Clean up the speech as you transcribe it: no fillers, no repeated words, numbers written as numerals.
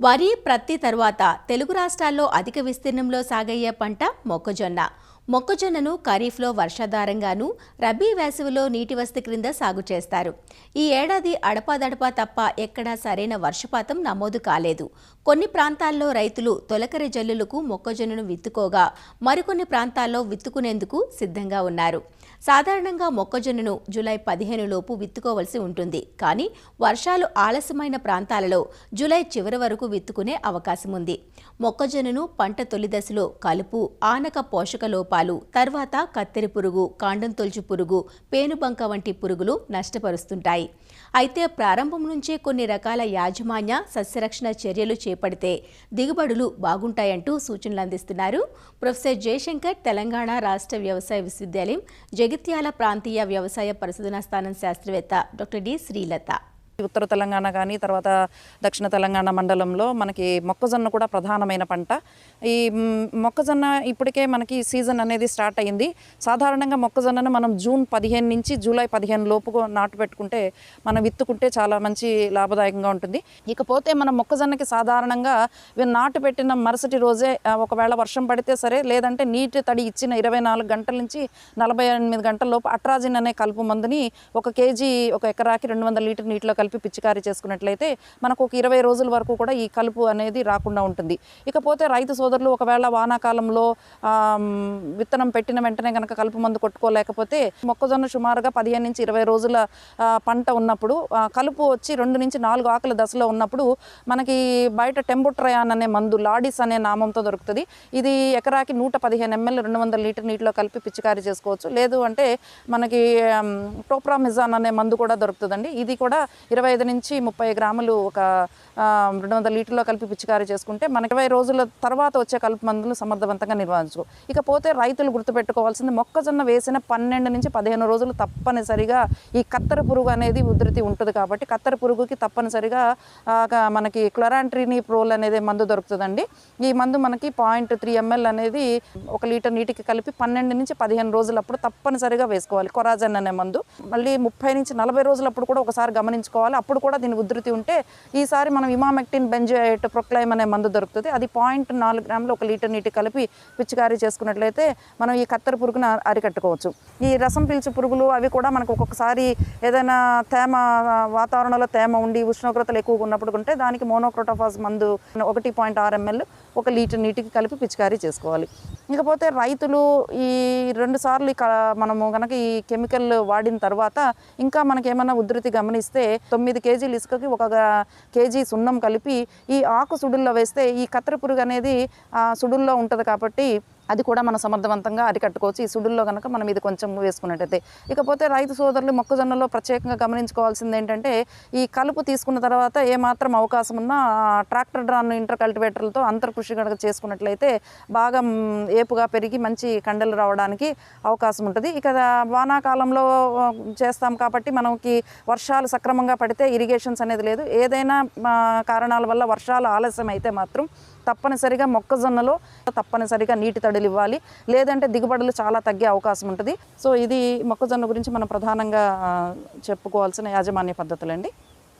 వరి, ప్రత్తి తరువాత తెలుగు రాష్ట్రాల్లో అధిక విస్తీర్ణంలో సాగయ్యే పంట మొక్కజొన్న. మొక్కజొన్నను ఖరీఫ్లో వర్షాధారంగాను, రబీ వేసవిలో నీటి వసతి క్రింద సాగు చేస్తారు. ఈ ఏడాది అడపాదడపా తప్ప ఎక్కడా సరైన వర్షపాతం నమోదు కాలేదు. కొన్ని ప్రాంతాల్లో రైతులు తొలకరి జల్లులకు మొక్కజొన్నను విత్తుకోగా, మరికొన్ని ప్రాంతాల్లో విత్తుకునేందుకు సిద్ధంగా ఉన్నారు. సాధారణంగా మొక్కజొన్నను జూలై 15 లోపు విత్తుకోవలసి ఉంటుంది. కానీ వర్షాలు ఆలస్యమైన ప్రాంతాలలో జూలై చివరి వరకు విత్తుకునే అవకాశం ఉంది. మొక్కజొన్నను పంట తొలి దశలో కలుపు, ఆనక పోషక లోపాలు, తర్వాత కత్తెర పురుగు, కాండం తొలుచు పురుగు, పేనుబంక వంటి పురుగులు నష్టపరుస్తుంటాయి. అయితే ప్రారంభం నుంచే కొన్ని రకాల యాజమాన్య సస్యరక్షణ చర్యలు చేపడితే దిగుబడులు బాగుంటాయంటూ సూచనలు అందిస్తున్నారు ప్రొఫెసర్ జయశంకర్, తెలంగాణ రాష్ట్ర వ్యవసాయ విశ్వవిద్యాలయం జగిత్యాల ప్రాంతీయ వ్యవసాయ పరిశోధనా స్థానం శాస్త్రవేత్త డాక్టర్ డి శ్రీలత. ఉత్తర తెలంగాణ కానీ తర్వాత దక్షిణ తెలంగాణ మండలంలో మనకి మొక్కజొన్న కూడా ప్రధానమైన పంట. ఈ మొక్కజొన్న ఇప్పటికే మనకి సీజన్ అనేది స్టార్ట్ అయింది. సాధారణంగా మొక్కజొన్నను మనం జూన్ 15 నుంచి జూలై 15 లోపు నాటు పెట్టుకుంటే మనం విత్తుకుంటే చాలా మంచి లాభదాయకంగా ఉంటుంది. ఇకపోతే మనం మొక్కజొన్నకి సాధారణంగా నాటు పెట్టిన మరుసటి రోజే ఒకవేళ వర్షం పడితే సరే, లేదంటే నీటి తడి ఇచ్చిన 24 గంటల నుంచి 48 గంటల లోపు అట్రాజిన్ అనే కలుపు మందుని 1 కేజీ ఒక ఎకరాకి 200 లీటర్ నీటిలో కలిపి పిచికారీ చేసుకున్నట్లయితే మనకు ఒక 20 రోజుల వరకు కూడా ఈ కలుపు అనేది రాకుండా ఉంటుంది. ఇకపోతే రైతు సోదరులు ఒకవేళ వానాకాలంలో విత్తనం పెట్టిన వెంటనే కనుక కలుపు మందు కొట్టుకోలేకపోతే మొక్కజొన్న సుమారుగా 15 నుంచి 20 రోజుల పంట ఉన్నప్పుడు కలుపు వచ్చి 2 నుంచి 4 ఆకుల దశలో ఉన్నప్పుడు మనకి బయట టెంబుట్రయాన్ అనే మందు లాడిస్ అనే నామంతో దొరుకుతుంది. ఇది ఎకరాకి 115 ml 200 లీటర్ నీటిలో కలిపి పిచికారీ చేసుకోవచ్చు. లేదు అంటే మనకి ప్రోప్రామిజాన్ అనే మందు కూడా దొరుకుతుందండి. ఇది కూడా 25 నుంచి 30 గ్రాములు ఒక 200 లీటర్లో కలిపి పిచికారీ చేసుకుంటే మనకి 20 రోజుల తర్వాత వచ్చే కలుపు మందులు సమర్థవంతంగా నిర్వహించుకో. ఇకపోతే రైతులు గుర్తుపెట్టుకోవాల్సింది, మొక్కజొన్న వేసిన 12 నుంచి 15 రోజులు తప్పనిసరిగా ఈ కత్తెర పురుగు అనేది ఉధృతి ఉంటుంది. కాబట్టి కత్తెర పురుగుకి తప్పనిసరిగా మనకి క్లోరాంట్రినిప్రోల్ అనేది మందు దొరుకుతుందండి. ఈ మందు మనకి 0.3 ml అనేది 1 లీటర్ నీటికి కలిపి 12 నుంచి 15 రోజులప్పుడు తప్పనిసరిగా వేసుకోవాలి. కొరాజన్ అనే మందు మళ్ళీ 30 నుంచి 40 రోజులప్పుడు కూడా ఒకసారి గమనించుకోవాలి. అప్పుడు కూడా దీని ఉధృతి ఉంటే ఈసారి మనం ఇమామెక్టిన్ బెంజోయేట్ ప్రొక్లైమ్ అనే మందు దొరుకుతుంది. అది 0.4 గ్రాములు 1 లీటర్ నీటి కలిపి పిచికారీ చేసుకున్నట్లయితే మనం ఈ కత్తెర పురుగును అరికట్టుకోవచ్చు. ఈ రసం పీల్చు పురుగులు అవి కూడా మనకు ఒక్కొక్కసారి ఏదైనా తేమ, వాతావరణంలో తేమ ఉండి ఉష్ణోగ్రతలు ఎక్కువగా ఉన్నప్పుడు ఉంటే దానికి మోనోక్రోటోఫాస్ మందు 1.6 ml 1 లీటర్ నీటికి కలిపి పిచికారీ చేసుకోవాలి. ఇకపోతే రైతులు ఈ 2 సార్లు మనము కనుక ఈ కెమికల్ వాడిన తర్వాత ఇంకా మనకి ఏమైనా ఉధృతి గమనిస్తే 9 కేజీల ఇసుకకి 1 కేజీ సున్నం కలిపి ఈ ఆకు సుడుల్లో వేస్తే ఈ కత్తెర పురుగు అనేది సుడుల్లో ఉంటుంది. కాబట్టి అది కూడా మనం సమర్థవంతంగా అరికట్టుకోవచ్చు ఈ సుడుల్లో కనుక మనం ఇది కొంచెం వేసుకున్నట్టయితే. ఇకపోతే రైతు సోదరులు మొక్కజొన్నలో ప్రత్యేకంగా గమనించుకోవాల్సింది ఏంటంటే, ఈ కలుపు తీసుకున్న తర్వాత ఏమాత్రం అవకాశం ఉన్నా ట్రాక్టర్ డ్రాన్ ఇంటర్ కల్టివేటర్లతో అంతర్కృషి కనుక చేసుకున్నట్లయితే బాగా ఏపుగా పెరిగి మంచి కండలు రావడానికి అవకాశం ఉంటుంది. ఇక వానాకాలంలో చేస్తాం కాబట్టి మనకి వర్షాలు సక్రమంగా పడితే ఇరిగేషన్స్ అనేది లేదు. ఏదైనా కారణాల వల్ల వర్షాలు ఆలస్యం అయితే మాత్రం తప్పనిసరిగా మొక్కజొన్నలో తప్పనిసరిగా నీటి తడులు ఇవ్వాలి. లేదంటే దిగుబడులు చాలా తగ్గే అవకాశం ఉంటుంది. సో ఇది మొక్కజొన్న గురించి మనం ప్రధానంగా చెప్పుకోవాల్సిన యాజమాన్య పద్ధతులండి.